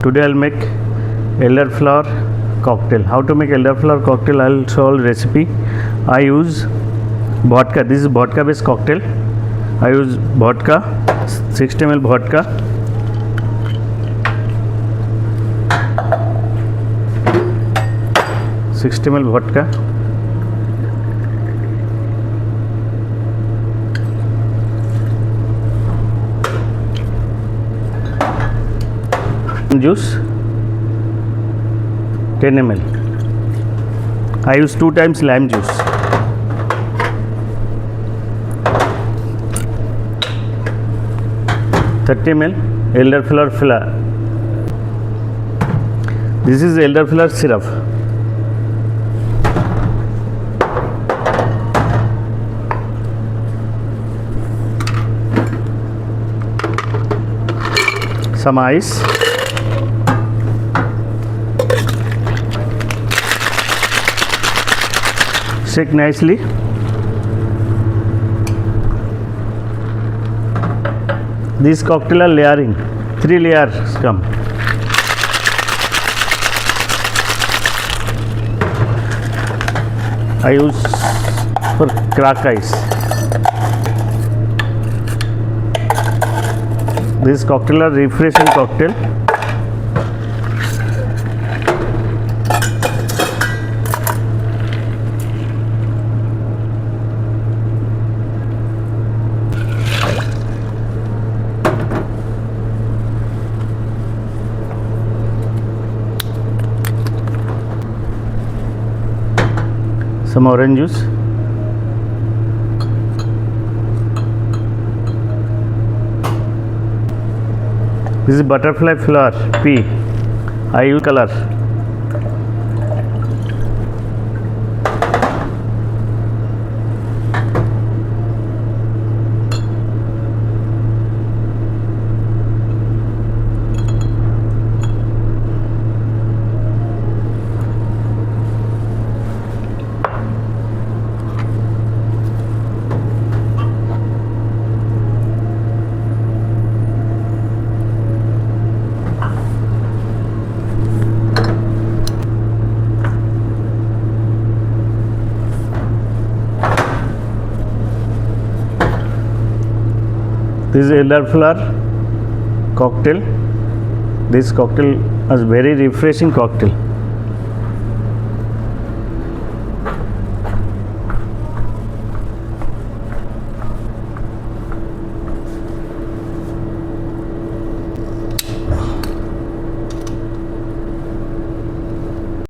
Today I'll make elderflower cocktail. How to make elderflower cocktail? I'll show all recipe. I use vodka. This is vodka based cocktail. I use vodka, 60 ml vodka, vodka, juice 10 ml. I use 2 times lime juice. ml elderflower flower. This is elderflower syrup. Some ice. Shake nicely. This cocktail are layering, 3 layers come. I use for crack ice. This cocktail are refreshing cocktail. Some orange juice. This is butterfly flower P. I use color. This is elderflower cocktail. This cocktail is very refreshing cocktail.